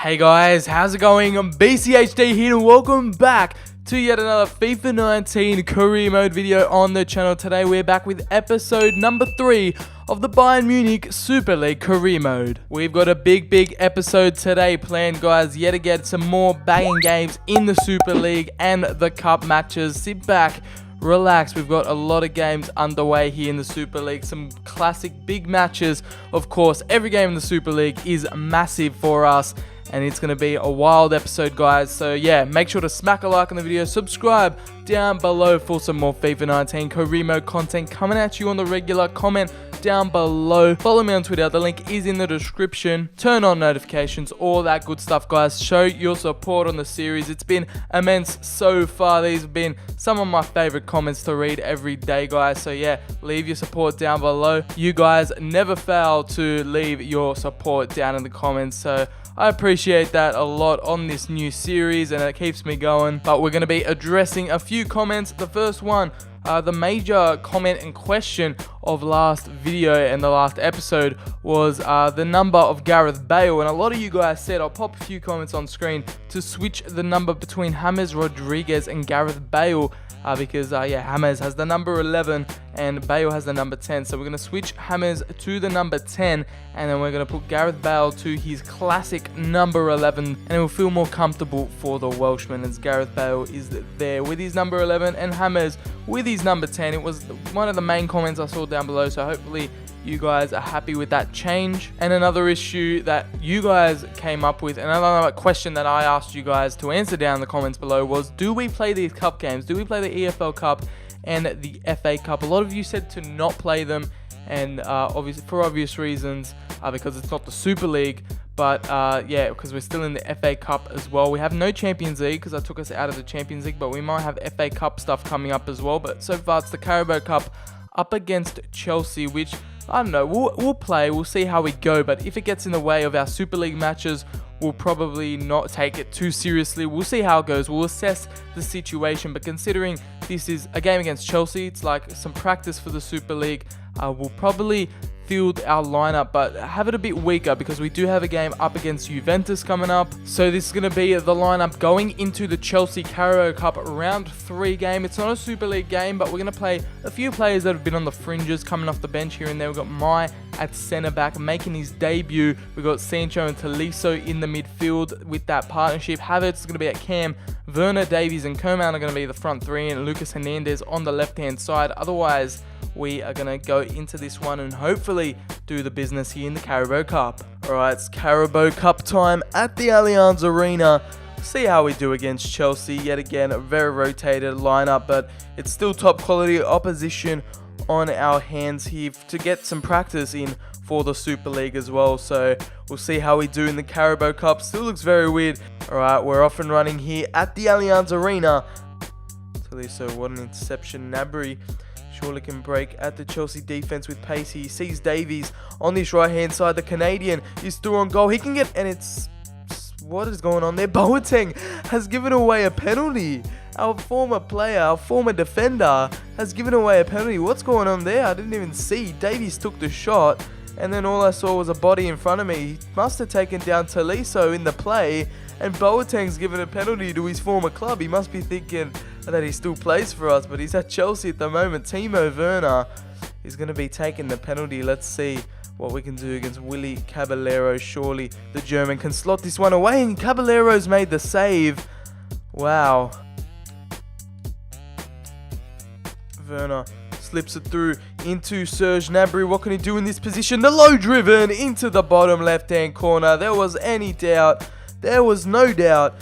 Hey guys, how's it going? I'm BCHD here and welcome back to yet another FIFA 19 career mode video on the channel. Today we're back with episode number 3 of the Bayern Munich Super League career mode. We've got a big episode today planned, guys. Yet again, some more banging games in the Super League and the cup matches. Sit back, relax, we've got a lot of games underway here in the Super League. Some classic big matches. Of course, every game in the Super League is massive for us, and it's going to be a wild episode, guys. So yeah, make sure to smack a like on the video, subscribe down below for some more FIFA 19 career mode content coming at you on the regular. Comment down below, follow me on Twitter, the link is in the description. Turn on notifications, all that good stuff, guys. Show your support on the series. It's been immense so far. These have been some of my favorite comments to read every day, guys. So yeah, leave your support down below. You guys never fail to leave your support down in the comments, so I appreciate that a lot on this new series, and it keeps me going. But we're going to be addressing a few comments. The first one, the major comment and question of last video and the last episode was the number of Gareth Bale, and a lot of you guys said, I'll pop a few comments on screen, to switch the number between James Rodriguez and Gareth Bale, because yeah, James has the number 11 and Bale has the number 10. So we're going to switch James to the number 10, and then we're going to put Gareth Bale to his classic number 11, and it will feel more comfortable for the Welshman, as Gareth Bale is there with his number 11 and James with his number 10. It was one of the main comments I saw down below, so hopefully you guys are happy with that change. And another issue that you guys came up with, and another question that I asked you guys to answer down in the comments below, was do we play these cup games? Do we play the EFL Cup and the FA Cup? A lot of you said to not play them, and obviously for obvious reasons, because it's not the Super League. But yeah, because we're still in the FA Cup as well. We have no Champions League because I took us out of the Champions League, but we might have FA Cup stuff coming up as well. But so far it's the Carabao Cup up against Chelsea, which I don't know, we'll play, we'll see how we go. But if it gets in the way of our Super League matches, we'll probably not take it too seriously. We'll see how it goes. We'll assess the situation. But considering this is a game against Chelsea, it's like some practice for the Super League. We'll probably field our lineup, but have it a bit weaker because we do have a game up against Juventus coming up. So this is going to be the lineup going into the Chelsea Carabao Cup round 3 game. It's not a Super League game, but we're going to play a few players that have been on the fringes coming off the bench here and there. We've got Mai at centre back making his debut. We've got Sancho and Tolisso in the midfield with that partnership. Havertz is going to be at cam. Werner, Davies and Coman are going to be the front 3, and Lucas Hernandez on the left hand side. Otherwise, we are going to go into this one and hopefully do the business here in the Carabao Cup. Alright, it's Carabao Cup time at the Allianz Arena. See how we do against Chelsea. Yet again, a very rotated lineup, but it's still top quality opposition on our hands here to get some practice in for the Super League as well. So we'll see how we do in the Carabao Cup. Still looks very weird. Alright, we're off and running here at the Allianz Arena. Tolisso, what an interception. Gnabry surely can break at the Chelsea defense with pace. He sees Davies on this right hand side. The Canadian is through on goal. He can get, and it's, what is going on there? Boateng has given away a penalty. Our former player, our former defender, has given away a penalty. What's going on there? I didn't even see. Davies took the shot, and then all I saw was a body in front of me. He must have taken down Tolisso in the play, and Boateng's given a penalty to his former club. He must be thinking that he still plays for us, but he's at Chelsea at the moment. Timo Werner is going to be taking the penalty. Let's see what we can do against Willy Caballero. Surely the German can slot this one away, and Caballero's made the save. Wow. Werner slips it through into Serge Gnabry. What can he do in this position? The low driven into the bottom left-hand corner. There was any doubt. There was no doubt.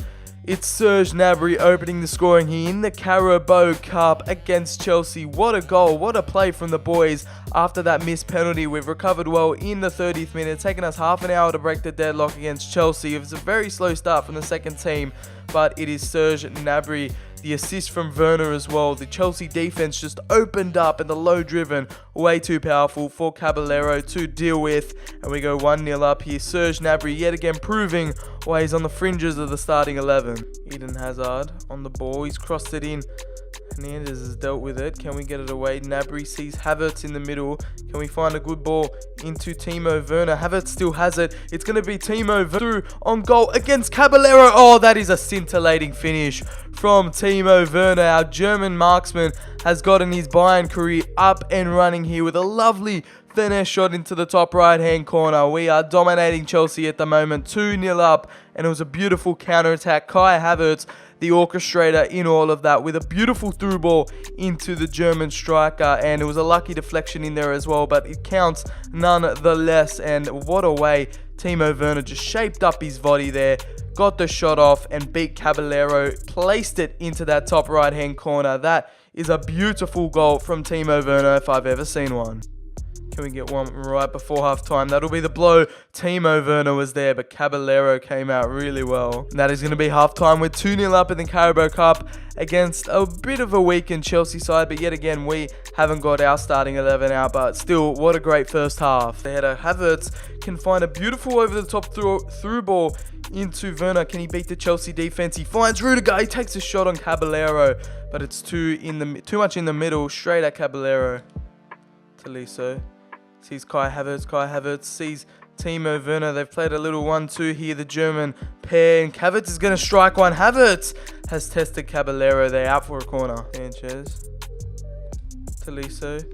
It's Serge Gnabry opening the scoring here in the Carabao Cup against Chelsea. What a goal, what a play from the boys after that missed penalty. We've recovered well in the 30th minute, taken us half an hour to break the deadlock against Chelsea. It was a very slow start from the second team, but it is Serge Gnabry. The assist from Werner as well. The Chelsea defense just opened up, and the low driven, way too powerful for Caballero to deal with. And we go 1-0 up here. Serge Gnabry yet again proving why he's on the fringes of the starting 11. Eden Hazard on the ball. He's crossed it in Hernandez has dealt with it. Can we get it away? Gnabry sees Havertz in the middle. Can we find a good ball into Timo Werner? Havertz still has it. It's going to be Timo Werner through on goal against Caballero. Oh, that is a scintillating finish from Timo Werner. Our German marksman has gotten his Bayern career up and running here with a lovely finesse shot into the top right hand corner. We are dominating Chelsea at the moment, 2-0 up, and it was a beautiful counter attack. Kai Havertz, the orchestrator in all of that, with a beautiful through ball into the German striker, and it was a lucky deflection in there as well, but it counts nonetheless. And what a way Timo Werner just shaped up his body there, got the shot off and beat Caballero, placed it into that top right hand corner. That is a beautiful goal from Timo Werner if I've ever seen one. Can we get one right before half time? That'll be the blow. Timo Werner was there, but Caballero came out really well. And that is going to be half time. We're 2-0 up in the Carabao Cup against a bit of a weakened Chelsea side, but yet again, we haven't got our starting 11 out, but still, what a great first half. The header, Havertz can find a beautiful over-the-top through ball into Werner. Can he beat the Chelsea defense? He finds Rudiger. He takes a shot on Caballero, but it's too much in the middle, straight at Caballero. Tolisso sees Kai Havertz. Kai Havertz sees Timo Werner. They've played a little 1-2 here, the German pair, and Havertz is going to strike one. Havertz has tested Caballero. They're out for a corner. Sanchez. Tolisso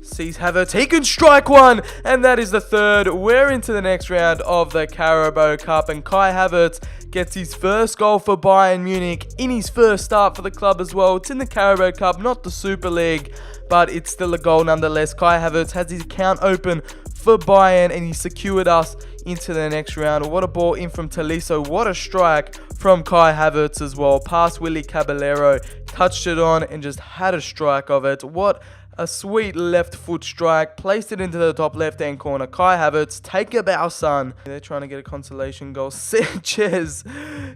sees Havertz. He can strike one, and that is the third. We're into the next round of the Carabao Cup, and Kai Havertz gets his first goal for Bayern Munich in his first start for the club as well. It's in the Carabao Cup, not the Super League, but it's still a goal nonetheless. Kai Havertz has his account open for Bayern, and he secured us into the next round. What a ball in from Tolisso. What a strike from Kai Havertz as well. Past Willy Caballero, touched it on and just had a strike of it. What a sweet left foot strike. Placed it into the top left hand corner. Kai Havertz, take a bow, son. They're trying to get a consolation goal. Sanchez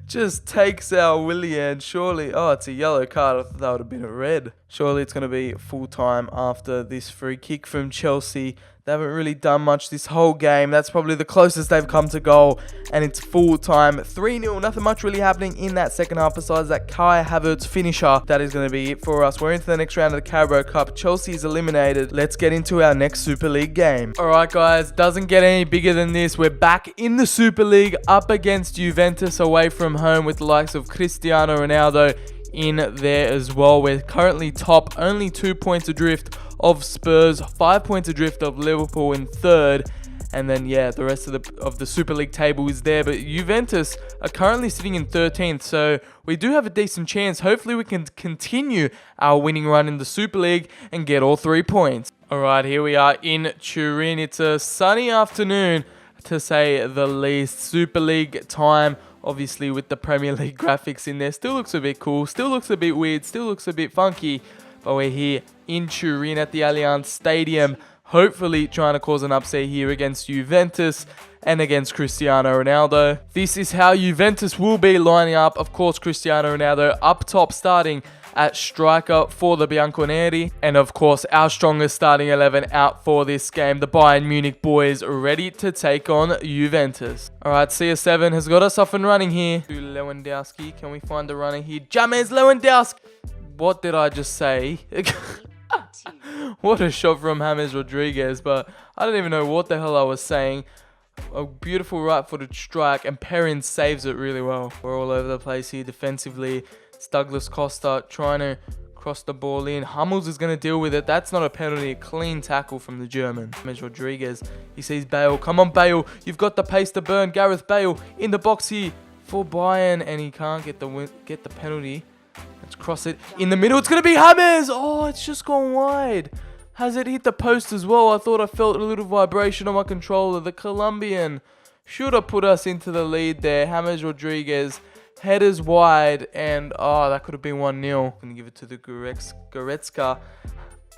just takes our Willian. Surely, oh, it's a yellow card. I thought that would have been a red. Surely it's going to be full time after this free kick from Chelsea. They haven't really done much this whole game. That's probably the closest they've come to goal. And it's full time. 3-0. Nothing much really happening in that second half besides that Kai Havertz finisher. That is going to be it for us. We're into the next round of the Carabao Cup. Chelsea is eliminated. Let's get into our next Super League game. Alright guys, doesn't get any bigger than this. We're back in the Super League up against Juventus away from home with the likes of Cristiano Ronaldo in there as well. We're currently top, only 2 points adrift of Spurs, 5 points adrift of Liverpool in third, and then yeah, the rest of the Super League table is there. But Juventus are currently sitting in 13th, so we do have a decent chance. Hopefully we can continue our winning run in the Super League and get all 3 points. Alright, here we are in Turin. It's a sunny afternoon to say the least. Super League time, obviously with the Premier League graphics in there. Still looks a bit cool, still looks a bit weird, still looks a bit funky. But we're here in Turin at the Allianz Stadium, hopefully trying to cause an upset here against Juventus and against Cristiano Ronaldo. This is how Juventus will be lining up. Of course, Cristiano Ronaldo up top starting at striker for the Bianconeri. And of course, our strongest starting 11 out for this game. The Bayern Munich boys ready to take on Juventus. Alright, CS7 has got us off and running here. To Lewandowski, can we find the runner here? James Lewandowski! What did I just say? What a shot from James Rodriguez, but I don't even know what the hell I was saying. A beautiful right-footed strike, and Perrin saves it really well. We're all over the place here defensively. It's Douglas Costa trying to cross the ball in. Hummels is going to deal with it. That's not a penalty. A clean tackle from the German. James Rodriguez. He sees Bale. Come on, Bale. You've got the pace to burn. Gareth Bale in the box here for Bayern, and he can't get the penalty. Let's cross it in the middle. It's going to be James. Oh, it's just gone wide. Has it hit the post as well? I thought I felt a little vibration on my controller. The Colombian should have put us into the lead there. James Rodriguez, headers wide, and oh, that could have been 1-0. Going to give it to the Goretzka.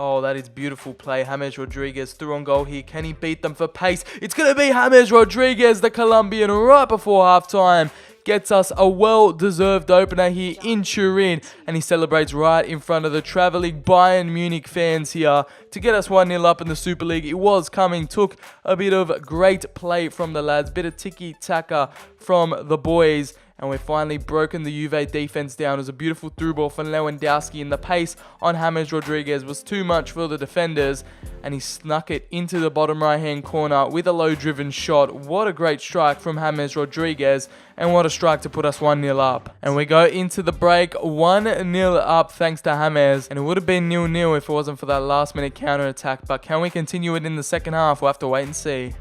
Oh, that is beautiful play. James Rodriguez through on goal here. Can he beat them for pace? It's going to be James Rodriguez, the Colombian, right before halftime. Gets us a well-deserved opener here in Turin, and he celebrates right in front of the travelling Bayern Munich fans here to get us 1-0 up in the Super League. It was coming, took a bit of great play from the lads, bit of tiki-taka from the boys, And we've finally broken the Juve defense down. It was a beautiful through ball from Lewandowski, and the pace on James Rodriguez was too much for the defenders, and he snuck it into the bottom right hand corner with a low driven shot. What a great strike from James Rodriguez, and what a strike to put us 1-0 up. And we go into the break 1-0 up thanks to James, and it would have been 0-0 if it wasn't for that last minute counter attack. But can we continue it in the second half? We'll have to wait and see.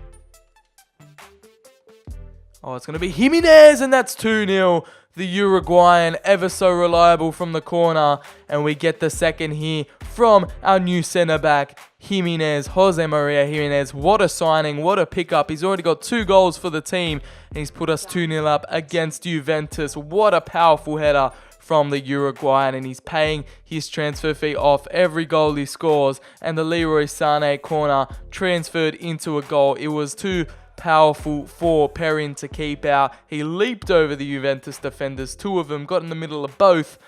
Oh, it's going to be Jimenez, and that's 2-0. The Uruguayan, ever so reliable from the corner. And we get the second here from our new centre-back, Jimenez, Jose Maria Jimenez. What a signing, what a pickup. He's already got 2 goals for the team, and he's put us 2-0 up against Juventus. What a powerful header from the Uruguayan, and he's paying his transfer fee off every goal he scores. And the Leroy Sané corner transferred into a goal. It was too powerful for Perrin to keep out. He leaped over the Juventus defenders, 2 of them, got in the middle of both,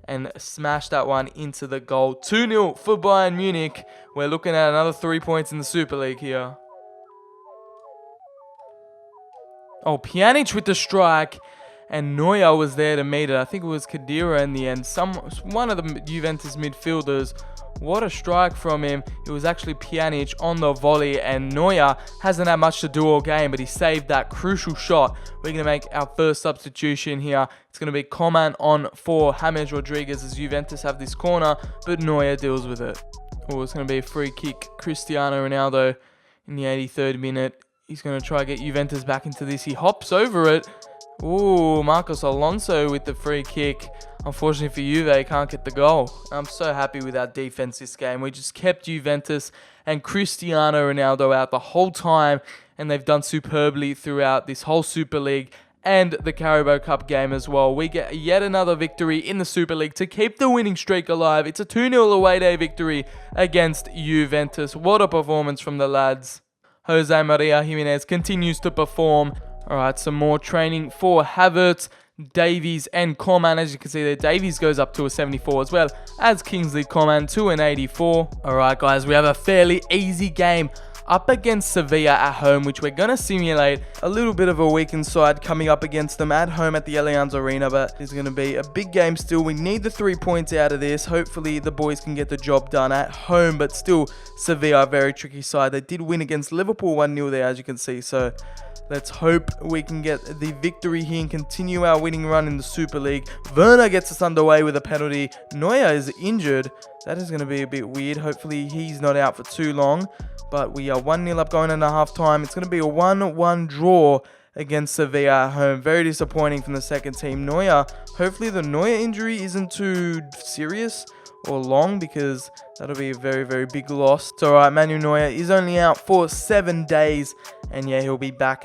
and smashed that one into the goal. 2-0 for Bayern Munich. We're looking at another 3 points in the Super League here. Oh, Pjanic with the strike, and Neuer was there to meet it. I think it was Khedira in the end. One of the Juventus midfielders. What a strike from him. It was actually Pjanic on the volley, and Neuer hasn't had much to do all game, but he saved that crucial shot. We're going to make our first substitution here. It's going to be Coman on for James Rodriguez as Juventus have this corner, but Neuer deals with it. Oh, it's going to be a free kick. Cristiano Ronaldo in the 83rd minute. He's going to try to get Juventus back into this. He hops over it. Ooh, Marcos Alonso with the free kick. Unfortunately for Juve, they can't get the goal. I'm so happy with our defense this game. We just kept Juventus and Cristiano Ronaldo out the whole time, and they've done superbly throughout this whole Super League and the Carabao Cup game as well. We get yet another victory in the Super League to keep the winning streak alive. It's a 2-0 away day victory against Juventus. What a performance from the lads. Jose Maria Jimenez continues to perform. Alright, some more training for Havertz, Davies and Coman. As you can see there, Davies goes up to a 74 as well as Kingsley Coman to an 84. Alright guys, we have a fairly easy game up against Sevilla at home, which we're going to simulate. A little bit of a weakened side coming up against them at home at the Allianz Arena, but it's going to be a big game still. We need the 3 points out of this. Hopefully the boys can get the job done at home, but still Sevilla, a very tricky side. They did win against Liverpool 1-0 there, as you can see, so let's hope we can get the victory here and continue our winning run in the Super League. Werner gets us underway with a penalty. Neuer is injured. That is going to be a bit weird. Hopefully he's not out for too long. But we are 1-0 up going into half time. It's going to be a 1-1 draw against Sevilla at home. Very disappointing from the second team. Neuer, hopefully the Neuer injury isn't too serious or long, because that'll be a very, very big loss. It's alright, Manuel Neuer is only out for 7 days, and yeah, he'll be back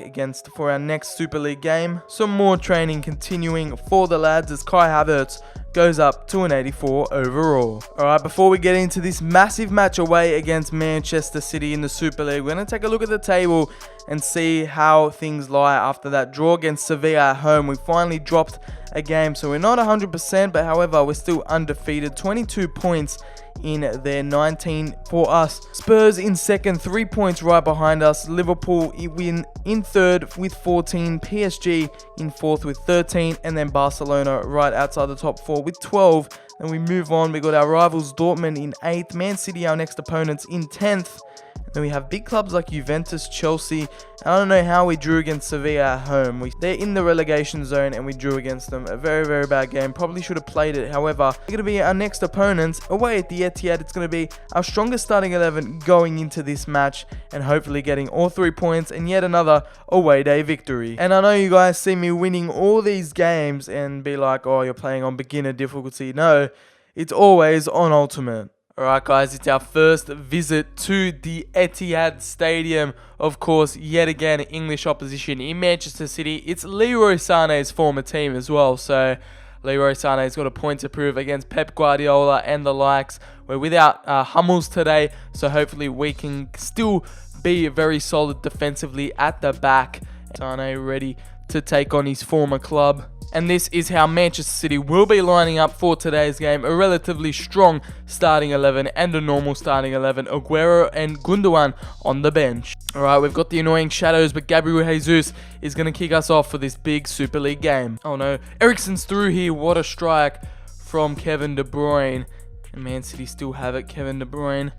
for our next Super League game. Some more training continuing for the lads as Kai Havertz goes up to an 84 overall. Alright, before we get into this massive match away against Manchester City in the Super League, we're going to take a look at the table and see how things lie after that draw against Sevilla at home. We finally dropped a game, so we're not 100%, but however, we're still undefeated. 22 points in their 19 for us. Spurs in second, 3 points right behind us. Liverpool win in third with 14. PSG in fourth with 13. And then Barcelona right outside the top 4 with 12. Then we move on. We got our rivals Dortmund in 8th. Man City, our next opponents, in 10th. Then we have big clubs like Juventus, Chelsea. I don't know how we drew against Sevilla at home. They're in the relegation zone and we drew against them. A very, very bad game. Probably should have played it. However, it's going to be our next opponents away at the Etihad. It's going to be our strongest starting 11 going into this match and hopefully getting all 3 points and yet another away day victory. And I know you guys see me winning all these games and be like, oh, you're playing on beginner difficulty. No, it's always on ultimate. Alright guys, it's our first visit to the Etihad Stadium. Of course, yet again, English opposition in Manchester City. It's Leroy Sané's former team as well. So, Leroy Sané's got a point to prove against Pep Guardiola and the likes. We're without Hummels today, so hopefully we can still be very solid defensively at the back. Sané ready to take on his former club. And this is how Manchester City will be lining up for today's game. A relatively strong starting 11 and a normal starting 11. Aguero and Gundogan on the bench. Alright, we've got the annoying shadows, but Gabriel Jesus is going to kick us off for this big Super League game. Oh no, Eriksen's through here. What a strike from Kevin De Bruyne. And Man City still have it. Kevin De Bruyne.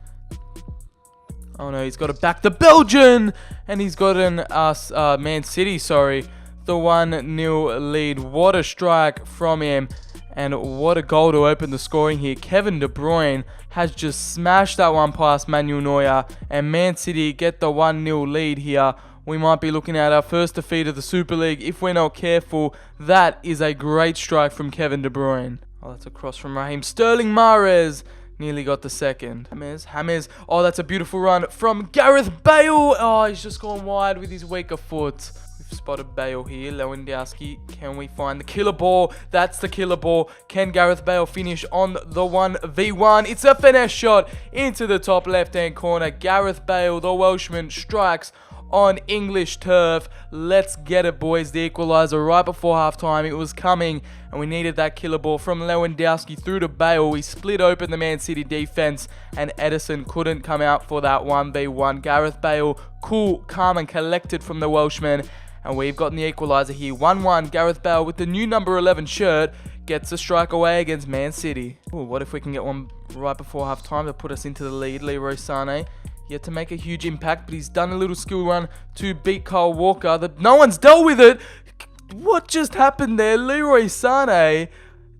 Oh no, he's got it back to Belgian. And he's gotten us, Man City, sorry, the 1-0 lead. What a strike from him. And what a goal to open the scoring here. Kevin De Bruyne has just smashed that one past Manuel Neuer. And Man City get the 1-0 lead here. We might be looking at our first defeat of the Super League if we're not careful. That is a great strike from Kevin De Bruyne. Oh, that's a cross from Raheem Sterling. Mahrez nearly got the second. James. Oh, that's a beautiful run from Gareth Bale. Oh, he's just gone wide with his weaker foot. We've spotted Bale here. Lewandowski. Can we find the killer ball? That's the killer ball. Can Gareth Bale finish on the 1v1? It's a finesse shot into the top left-hand corner. Gareth Bale, the Welshman, strikes on English turf. Let's get it, boys. The equaliser right before halftime. It was coming, and we needed that killer ball from Lewandowski through to Bale. We split open the Man City defense, and Edison couldn't come out for that 1v1. Gareth Bale, cool, calm, and collected from the Welshman, and we've gotten the equaliser here. 1-1. Gareth Bale with the new number 11 shirt gets a strike away against Man City. Ooh, what if we can get one right before halftime to put us into the lead? Leroy Sané. Yet to make a huge impact, but he's done a little skill run to beat Kyle Walker. No one's dealt with it. What just happened there? Leroy Sané.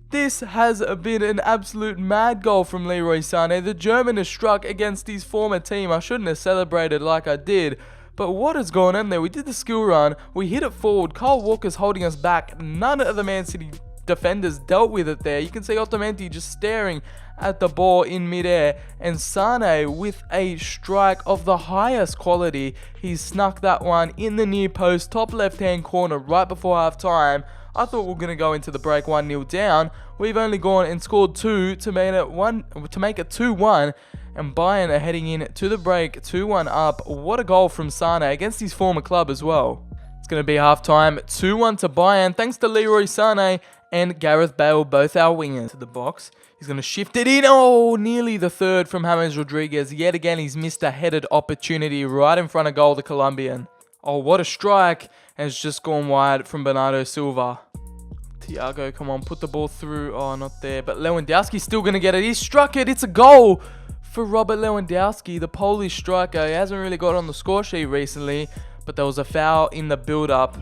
This has been an absolute mad goal from Leroy Sané. The German has struck against his former team. I shouldn't have celebrated like I did. But what has gone on there? We did the skill run. We hit it forward. Kyle Walker's holding us back. None of the Man City defenders dealt with it there. You can see Otamendi just staring at the ball in midair, and Sane with a strike of the highest quality. He's snuck that one in the near post, top left hand corner right before half time. I thought we were going to go into the break 1-0 down. We've only gone and scored 2 to make it 2-1, and Bayern are heading in to the break 2-1 up. What a goal from Sane against his former club as well. It's going to be half time 2-1 to Bayern, thanks to Leroy Sané and Gareth Bale, both our wingers. To the box. He's going to shift it in. Oh, nearly the third from James Rodriguez. Yet again, he's missed a headed opportunity right in front of goal, the Colombian. Oh, what a strike. And it's just gone wide from Bernardo Silva. Thiago, come on, put the ball through. Oh, not there. But Lewandowski's still going to get it. He struck it. It's a goal for Robert Lewandowski, the Polish striker. He hasn't really got on the score sheet recently, but there was a foul in the build-up.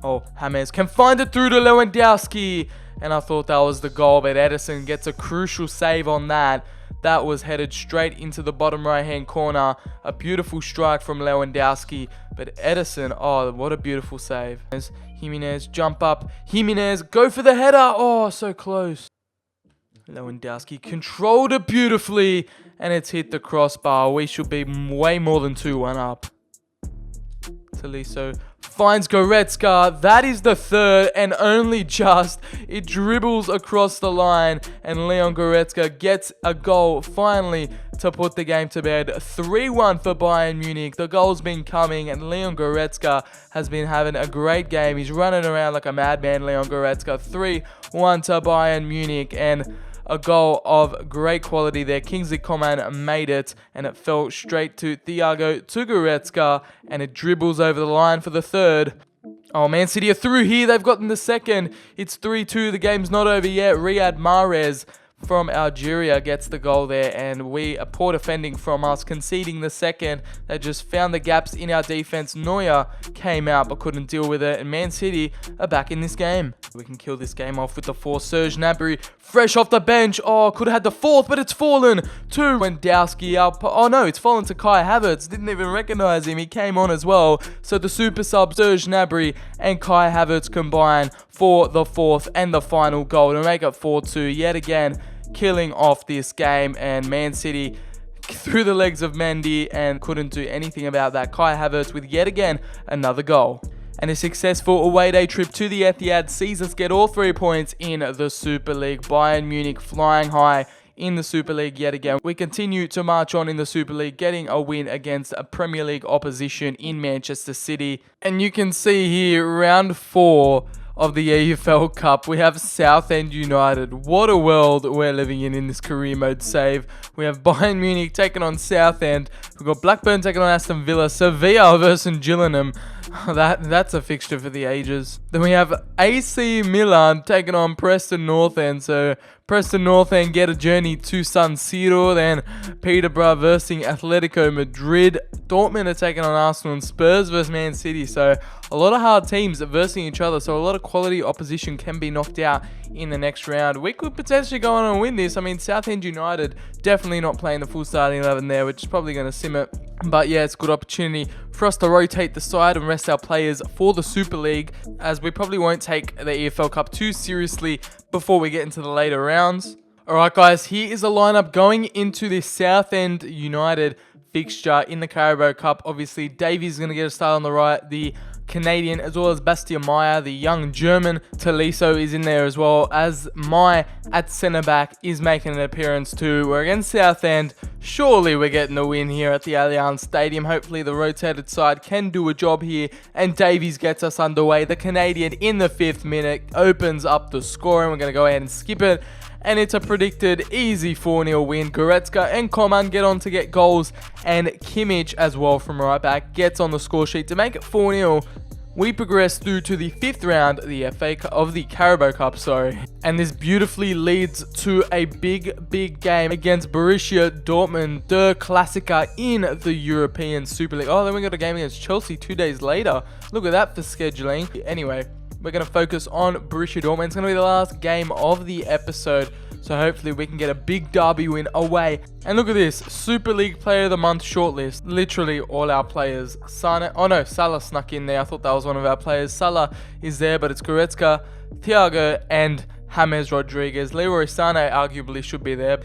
Oh, James can find it through to Lewandowski. And I thought that was the goal, but Edison gets a crucial save on that. That was headed straight into the bottom right-hand corner. A beautiful strike from Lewandowski. But Edison, oh, what a beautiful save. Jimenez, jump up. Jimenez, go for the header. Oh, so close. Lewandowski controlled it beautifully, and it's hit the crossbar. We should be way more than 2-1 up. Tolisso finds Goretzka. That is the third, and only just. It dribbles across the line, and Leon Goretzka gets a goal finally to put the game to bed. 3-1 for Bayern Munich. The goal's been coming, and Leon Goretzka has been having a great game. He's running around like a madman, Leon Goretzka. 3-1 to Bayern Munich, and a goal of great quality there. Kingsley Coman made it, and it fell straight to Thiago to Goretzka, and it dribbles over the line for the third. Oh, Man City are through here. They've gotten the second. It's 3-2. The game's not over yet. Riyad Mahrez from Algeria gets the goal there, and we are poor defending from us, conceding the second. They just found the gaps in our defense. Neuer came out but couldn't deal with it, and Man City are back in this game. We can kill this game off with the fourth. Serge Gnabry, fresh off the bench. Oh, could have had the fourth, but it's fallen to Lewandowski. Oh no, it's fallen to Kai Havertz. Didn't even recognize him. He came on as well. So the super sub, Serge Gnabry and Kai Havertz combine for the fourth and the final goal to make it 4-2. Yet again, killing off this game, and Man City through the legs of Mendy and couldn't do anything about that. Kai Havertz with yet again another goal. And a successful away day trip to the Etihad sees us get all 3 points in the Super League. Bayern Munich flying high in the Super League yet again. We continue to march on in the Super League, getting a win against a Premier League opposition in Manchester City. And you can see here, round 4 of the EFL Cup, we have Southend United. What a world we're living in this career mode save. We have Bayern Munich taking on Southend. We've got Blackburn taking on Aston Villa. Sevilla versus Gillingham. That's a fixture for the ages. Then we have AC Milan taking on Preston North End. So Preston North End get a journey to San Siro. Then Peterborough versus Atletico Madrid. Dortmund are taking on Arsenal, and Spurs versus Man City. So a lot of hard teams versus each other. So a lot of quality opposition can be knocked out in the next round. We could potentially go on and win this. I mean, Southend United definitely not playing the full starting 11 there, which is probably going to sim it. But yeah, it's a good opportunity for us to rotate the side and rest our players for the Super League, as we probably won't take the EFL Cup too seriously before we get into the later rounds. Alright guys, here is a lineup going into this Southend United fixture in the Carabao Cup. Obviously, Davies going to get a start on the right. The Canadian, as well as Bastian Meyer, the young German. Tolisso is in there as well, as Mai at centre back is making an appearance too. We're against Southend. Surely we're getting the win here at the Allianz Stadium. Hopefully the rotated side can do a job here, and Davies gets us underway. The Canadian in the 5th minute opens up the scoring. We're going to go ahead and skip it, and it's a predicted easy 4-0 win. Goretzka and Coman get on to get goals, and Kimmich as well from right back gets on the score sheet to make it 4-0. We progress through to the 5th round of the Carabao Cup, and this beautifully leads to a big game against Borussia Dortmund, der Klassiker in the European Super League. Oh, then we got a game against Chelsea 2 days later. Look at that for scheduling. Anyway, we're going to focus on Borussia Dortmund. It's going to be the last game of the episode, so hopefully we can get a big derby win away. And look at this, Super League Player of the Month shortlist. Literally all our players. Salah snuck in there. I thought that was one of our players. Salah is there, but it's Goretzka, Thiago, and James Rodriguez. Leroy Sané arguably should be there.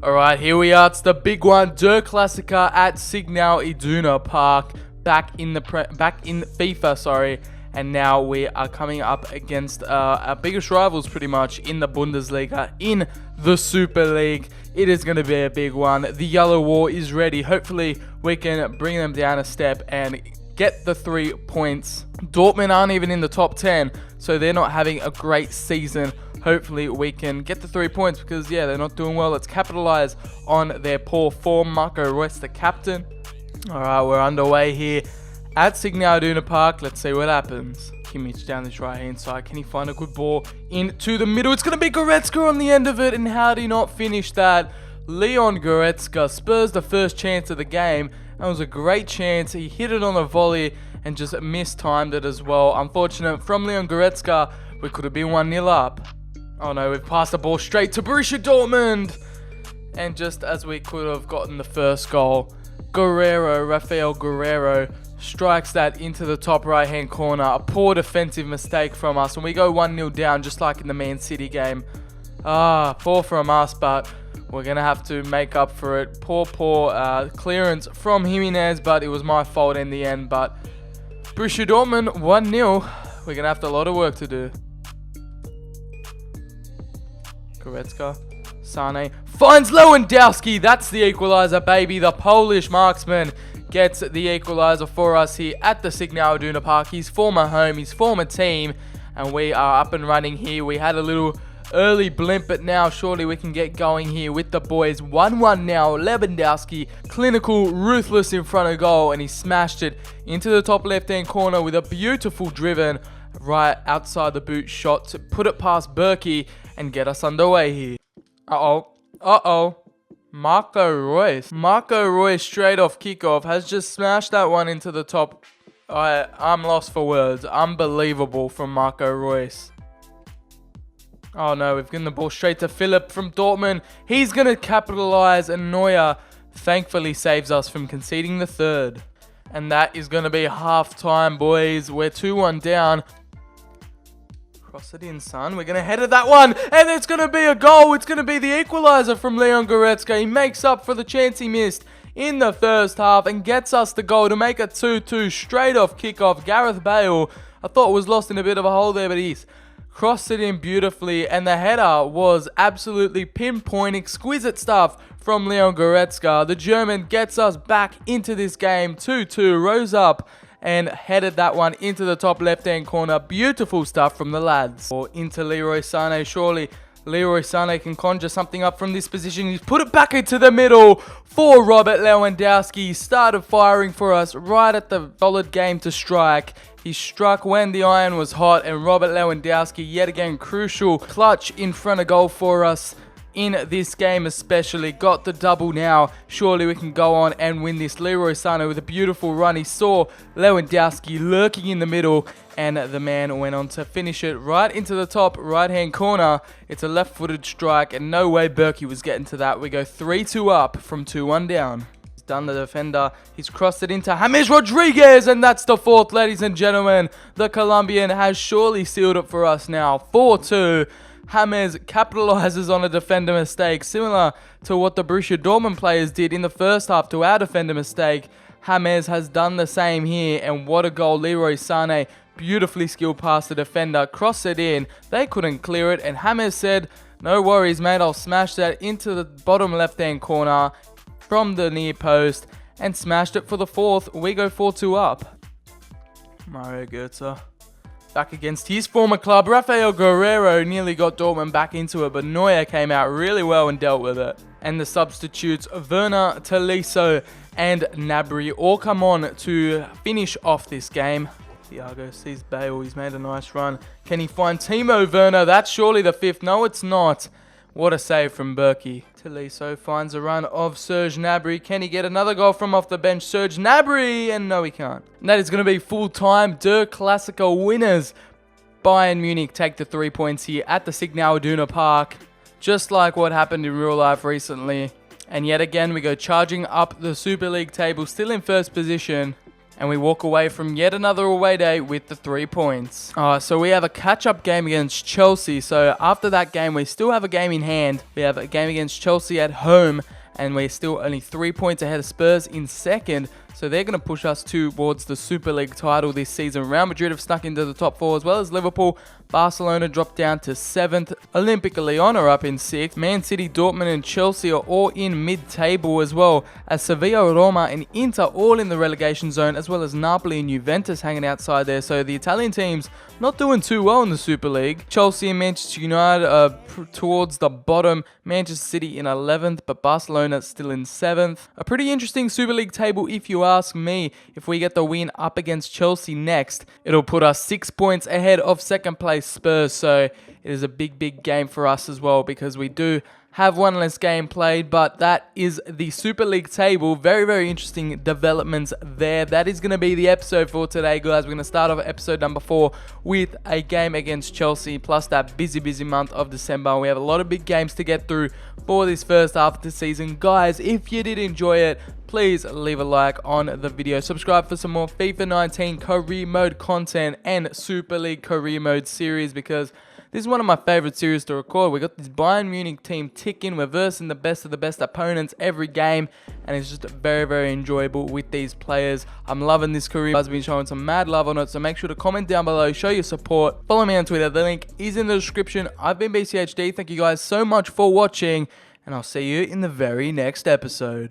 Alright, here we are. It's the big one. Der Klassiker at Signal Iduna Park. Back in FIFA, And now we are coming up against our biggest rivals pretty much in the Bundesliga, in the Super League. It is going to be a big one. The Yellow War is ready. Hopefully we can bring them down a step and get the 3 points. Dortmund aren't even in the top 10, so they're not having a great season. Hopefully we can get the 3 points, because yeah, they're not doing well. Let's capitalize on their poor form. Marco Reus, the captain. Alright, we're underway here at Signal Iduna Park. Let's see what happens. Kimmich down this right hand side. Can he find a good ball into the middle? It's going to be Goretzka on the end of it. And how did he not finish that? Leon Goretzka spurs the first chance of the game. That was a great chance. He hit it on a volley and just mistimed it as well. Unfortunate from Leon Goretzka. We could have been 1-0 up. Oh no, we've passed the ball straight to Borussia Dortmund. And just as we could have gotten the first goal, Rafael Guerrero strikes that into the top right hand corner. A poor defensive mistake from us, and we go 1-0 down, just like in the Man City game. Poor from us, but we're gonna have to make up for it. Poor clearance from Jimenez, but it was my fault in the end. But Borussia Dortmund 1-0. We're gonna have a lot of work to do. Goretzka, Sané finds Lewandowski. That's the equalizer, baby. The Polish marksman gets the equalizer for us here at the Signal Iduna Park. His former home, his former team, and we are up and running here. We had a little early blimp, but now surely we can get going here with the boys. 1-1 now. Lewandowski, clinical, ruthless in front of goal, and he smashed it into the top left-hand corner with a beautiful driven right outside the boot shot to put it past Berkey and get us underway here. Marco Reus straight off kickoff has just smashed that one into the top. I'm lost for words. Unbelievable from Marco Reus. Oh no, we've given the ball straight to Philip from Dortmund. He's going to capitalize, and Neuer thankfully saves us from conceding the third. And that is going to be half time, boys. We're 2-1 down. Cross it in, son. We're going to header that one. And it's going to be a goal. It's going to be the equalizer from Leon Goretzka. He makes up for the chance he missed in the first half and gets us the goal to make it 2-2 straight off kickoff. Gareth Bale, I thought was lost in a bit of a hole there, but he's crossed it in beautifully, and the header was absolutely pinpoint, exquisite stuff from Leon Goretzka. The German gets us back into this game. 2-2, rose up and headed that one into the top left-hand corner. Beautiful stuff from the lads. Or into Leroy Sané. Surely Leroy Sané can conjure something up from this position. He's put it back into the middle for Robert Lewandowski. He started firing for us right at the solid game to strike. He struck when the iron was hot, and Robert Lewandowski, yet again crucial clutch in front of goal for us in this game especially. Got the double now. Surely we can go on and win this. Leroy Sané with a beautiful run. He saw Lewandowski lurking in the middle, and the man went on to finish it right into the top right-hand corner. It's a left-footed strike, and no way Berkey was getting to that. We go 3-2 up from 2-1 down. He's done the defender. He's crossed it into James Rodriguez, and that's the fourth, ladies and gentlemen. The Colombian has surely sealed it for us now. 4-2. James capitalizes on a defender mistake, similar to what the Borussia Dortmund players did in the first half to our defender mistake. James has done the same here, and what a goal. Leroy Sané, beautifully skilled past the defender, crossed it in. They couldn't clear it, and James said, no worries, mate, I'll smash that into the bottom left-hand corner from the near post, and smashed it for the fourth. We go 4-2 up. Mario Götze back against his former club. Rafael Guerreiro nearly got Dortmund back into it, but Neuer came out really well and dealt with it. And the substitutes, Werner, Tolisso, and Gnabry, all come on to finish off this game. Thiago sees Bale. He's made a nice run. Can he find Timo Werner? That's surely the fifth. No, it's not. What a save from Berkey. Tolisso finds a run of Serge Gnabry. Can he get another goal from off the bench? Serge Gnabry, and no, he can't. And that is going to be full-time. Der Klassiker winners. Bayern Munich take the 3 points here at the Signal Iduna Park, just like what happened in real life recently. And yet again, we go charging up the Super League table, still in first position. And we walk away from yet another away day with the 3 points. So we have a catch-up game against Chelsea. So after that game, we still have a game in hand. We have a game against Chelsea at home, and we're still only 3 points ahead of Spurs in second. So they're going to push us towards the Super League title this season. Real Madrid have snuck into the top 4, as well as Liverpool. Barcelona dropped down to 7th. Olympic Lyon are up in 6th. Man City, Dortmund, and Chelsea are all in mid-table, as well as Sevilla, Roma, and Inter all in the relegation zone, as well as Napoli and Juventus hanging outside there. So the Italian teams not doing too well in the Super League. Chelsea and Manchester United are towards the bottom. Manchester City in 11th, but Barcelona still in 7th. A pretty interesting Super League table if you ask me. If we get the win up against Chelsea next, it'll put us 6 points ahead of second place Spurs. So it is a big game for us as well, because we do have one less game played, but that is the Super League table. Very interesting developments there. That is going to be the episode for today, guys. We're going to start off episode number 4 with a game against Chelsea, plus that busy month of December. We have a lot of big games to get through for this first half of the season. Guys, if you did enjoy it, please leave a like on the video. Subscribe for some more FIFA 19 career mode content and Super League career mode series, because this is one of my favorite series to record. We got this Bayern Munich team ticking. We're versing the best of the best opponents every game, and it's just very enjoyable with these players. I'm loving this career. I've been showing some mad love on it, so make sure to comment down below, show your support, follow me on Twitter. The link is in the description. I've been BCHD. Thank you guys so much for watching, and I'll see you in the very next episode.